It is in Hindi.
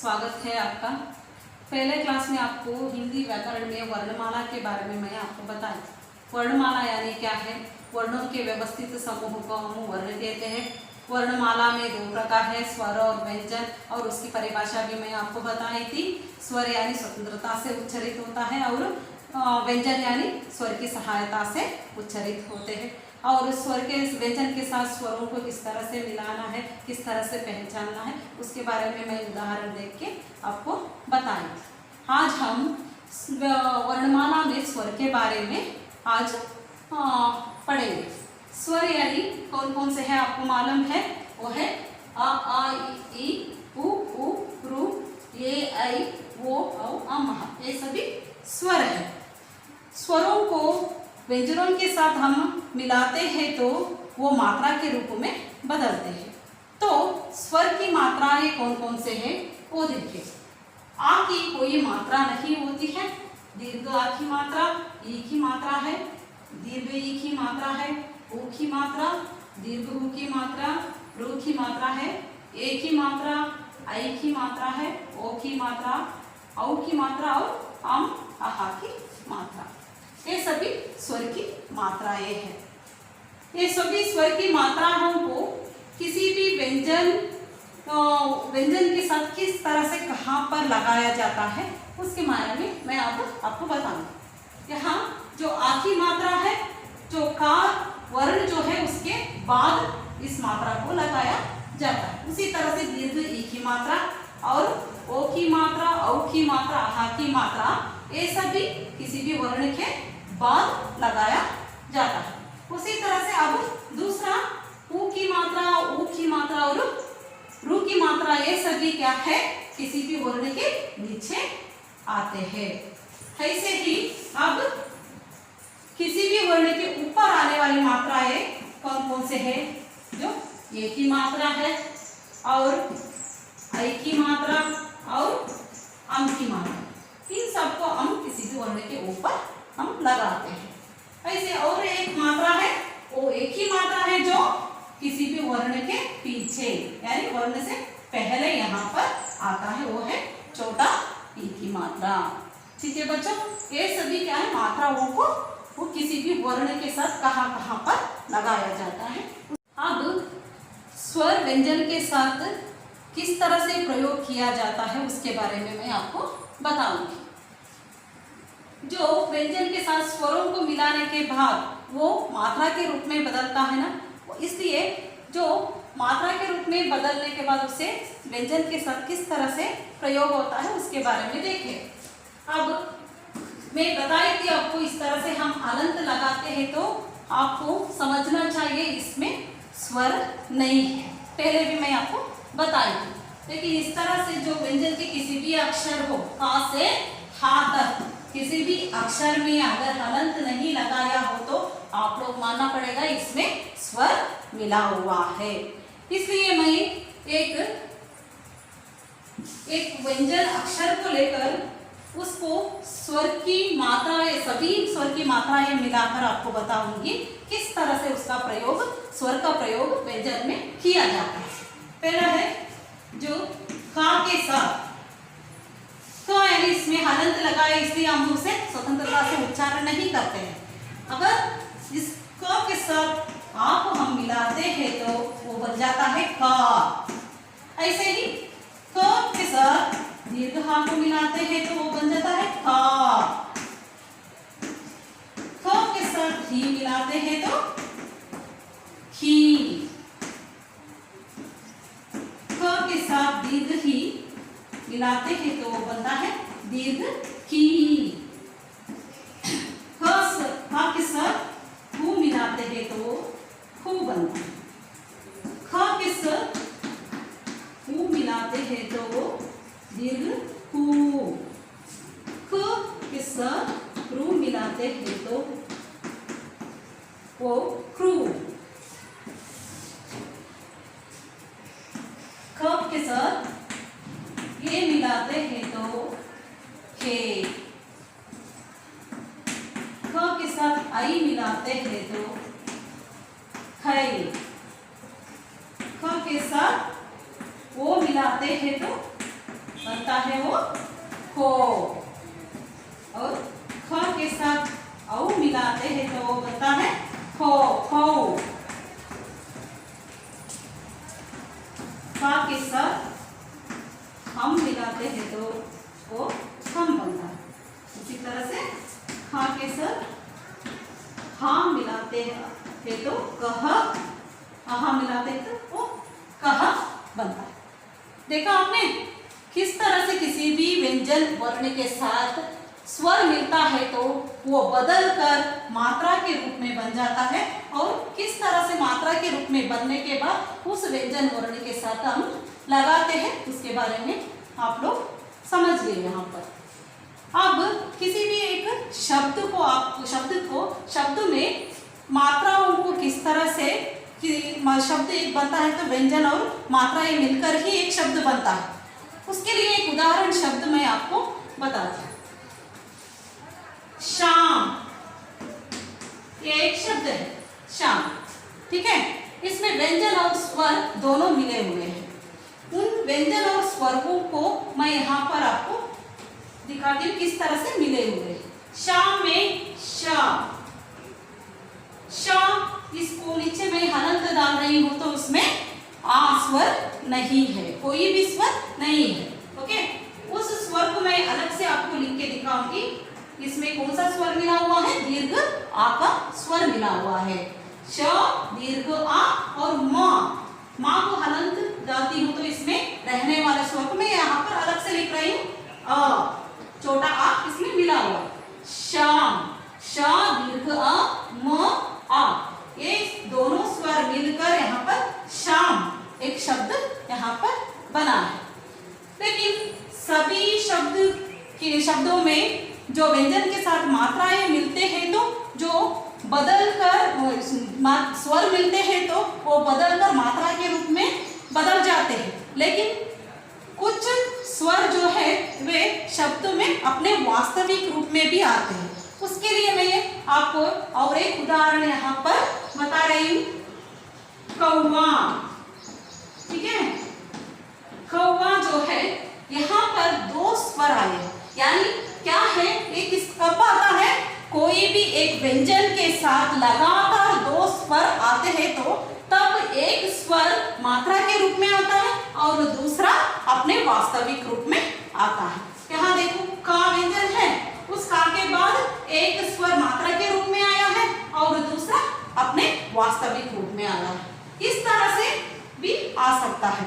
स्वागत है आपका। पहले क्लास में आपको हिंदी व्याकरण में वर्णमाला के बारे में मैं आपको बताया। वर्णमाला यानी क्या है? वर्णों के व्यवस्थित समूह को हम वर्ण कहते हैं। वर्णमाला में दो प्रकार है, स्वर और व्यंजन, और उसकी परिभाषा भी मैं आपको बताई थी। स्वर यानी स्वतंत्रता से उच्चारित होता है और व्यंजन यानी स्वर की सहायता से उच्चारित होते हैं। और स्वर के व्यंजन के साथ स्वरों को किस तरह से मिलाना है, किस तरह से पहचानना है, उसके बारे में मैं उदाहरण देख के आपको बताएंगे। आज हम वर्णमाला में स्वर के बारे में आज पढ़ेंगे। स्वर यानी कौन कौन से हैं आपको मालूम है? वो है अ आ इ उ ऊ ऋ ए ऐ ओ औ अम। ये सभी स्वर है। स्वरों को व्यंजनों के साथ हम मिलाते हैं तो वो मात्रा के रूप में बदलते हैं। तो स्वर की मात्राएं कौन कौन से हैं वो देखिए। आ की कोई मात्रा नहीं होती है। दीर्घ आ की मात्रा, ई की मात्रा है, दीर्घ ई की मात्रा है, ऊ की मात्रा, दीर्घ ऊ की मात्रा, रू की मात्रा है, ए की मात्रा, आई की मात्रा है, ओ की मात्रा, औ की मात्रा और अम आहा की मात्रा। ये सभी स्वर की मात्राएं हैं। ये सभी स्वर की मात्राओं को किसी भी व्यंजन के साथ किस तरह से कहाँ पर लगाया जाता है उसके बारे में मैं अब आपको बताऊंगी। यहाँ जो आ की मात्रा है, जो का वर्ण जो है उसके बाद इस मात्रा को लगाया जाता है। उसी तरह से दीर्घ ई की मात्रा और ओ की मात्रा, औ की मात्रा, आहा की मात्रा, ये सभी किसी भी वर्ण के बाद लगाया जाता है। उसी तरह से अब दूसरा ऊ की मात्रा, ऊ की मात्रा और रू की मात्रा, ये सभी क्या है? किसी भी वर्ण के नीचे आते हैं। ऐसे ही अब किसी भी वर्ण के ऊपर आने वाली मात्राएं कौन कौन से है? जो ए की मात्रा है और आई की मात्रा और अम की मात्रा, इन सबको हम किसी भी वर्ण के ऊपर हम लगाते हैं। ऐसे और एक मात्रा है, वो एक ही मात्रा है जो किसी भी वर्ण के पीछे यानी वर्ण से पहले यहाँ पर आता है, वो है छोटा ई की मात्रा। ठीक है बच्चों, ये सभी क्या है? मात्राओं को वो किसी भी वर्ण के साथ कहाँ कहाँ पर लगाया जाता है। अब स्वर व्यंजन के साथ किस तरह से प्रयोग किया जाता है उसके बारे में मैं आपको बताऊंगी। जो व्यंजन के साथ स्वरों को मिलाने के बाद वो मात्रा के रूप में बदलता है ना, इसलिए जो मात्रा के रूप में बदलने के बाद उसे व्यंजन के साथ किस तरह से प्रयोग होता है उसके बारे में देखिए। अब मैं बताई थी आपको, इस तरह से हम अलंत लगाते हैं तो आपको समझना चाहिए इसमें स्वर नहीं है। पहले भी मैं आपको बताई थी। लेकिन इस तरह से जो व्यंजन के किसी भी अक्षर हो, का से हा तक किसी भी अक्षर में अगर हलंत नहीं लगाया हो तो आप लोग मानना पड़ेगा इसमें स्वर मिला हुआ है। इसलिए मैं एक व्यंजन अक्षर को लेकर उसको स्वर की मात्राएं, सभी स्वर की मात्राएं मिलाकर आपको बताऊंगी किस तरह से उसका प्रयोग, स्वर का प्रयोग व्यंजन में किया जाता है। पहला है जो का के साथ, का यानी इसमें हलंत लगाए इसलिए हम उसे स्वतंत्रता से उच्चारण नहीं करते हैं। अगर इस क के साथ आ को हम मिलाते हैं तो वो बन जाता है का। ऐसे ही क के साथ दीर्घ हा को मिलाते हैं तो वो बन जाता है का। ख के साथ ही मिलाते हैं तो खी। ख के साथ दीर्घ ही मिलाते हैं तो वो बनता है दीर्घ की। ख के साथ हु मिलाते हैं तो खू बनता है। ख के साथ हु मिलाते हैं तो वो दीर्घ हु। ख के साथ रू मिलाते हैं तो वो क्रू। ख के साथ ये मिलाते हैं तो खे। ख के साथ आई मिलाते हैं तो खै। ख के साथ वो मिलाते हैं तो है वो खो, और ख के साथ औ मिलाते हैं तो वो बनता है खो खो। खा के साथ हम मिलाते हैं तो वो हम बनता है। इसी तरह से खा के साथ हम मिलाते हैं तो कह, आहा मिलाते हैं तो वो कह बनता है। देखा आपने किस तरह से किसी भी व्यंजन वर्ण के साथ स्वर मिलता है तो वो बदल कर मात्रा के रूप में बन जाता है, और किस तरह से मात्रा के रूप में बनने के बाद उस व्यंजन वर्ण के साथ हम लगाते हैं, उसके बारे में आप लोग समझ गए। यहाँ पर अब किसी भी एक शब्द में मात्राओं को किस तरह से कि शब्द एक बनता है तो व्यंजन और मात्रा ये मिलकर ही एक शब्द बनता है, उसके लिए एक उदाहरण शब्द मैं आपको बताती हूँ। शाम, ये एक शब्द है शाम, ठीक है। इसमें व्यंजन और स्वर दोनों मिले हुए हैं। उन व्यंजन और स्वरों को मैं यहाँ पर आपको दिखाती हूँ किस तरह से मिले हुए हैं। शाम में शाम, शाम, इसको नीचे मैं हलंत डाल रही हूं तो उसमें आ स्वर नहीं है, कोई भी स्वर नहीं है। ओके, उस स्वर को मैं अलग से आपको लिख के दिखाऊंगी। इसमें कौन सा स्वर मिला हुआ है? दीर्घ आ का स्वर मिला हुआ है। श, दीर्घ आ और माँ को हलंत डालती हूँ तो इसमें रहने वाले स्वर को मैं यहाँ पर अलग से लिख रही हूँ। अ, छोटा आ इसमें मिला हुआ है। शाम, श दीर्घ अ, म आ, ये दोनों स्वर मिलकर यहाँ पर शाम एक शब्द यहाँ पर बना है। लेकिन सभी शब्दों में जो व्यंजन के साथ मात्राएं मिलते हैं तो जो बदल कर स्वर मिलते हैं तो वो बदल कर मात्रा के रूप में बदल जाते हैं। लेकिन कुछ स्वर जो है वे शब्द में अपने वास्तविक रूप में भी आते हैं। उसके लिए मैं आपको और एक उदाहरण यहाँ पर बता रही हूँ। कौवा, ठीक है। कौवा जो है यहाँ पर दो स्वर आए, यानी क्या है, एक कब आता है, कोई भी एक व्यंजन के साथ लगातार दो स्वर आते हैं तो तब एक स्वर मात्रा के रूप में आता है और दूसरा अपने वास्तविक रूप में आता है। यहाँ देखो का व्यंजन है, उस का के बाद एक स्वर मात्रा के रूप में आया है और दूसरा अपने वास्तविक रूप में आया है। इस तरह से भी आ सकता है।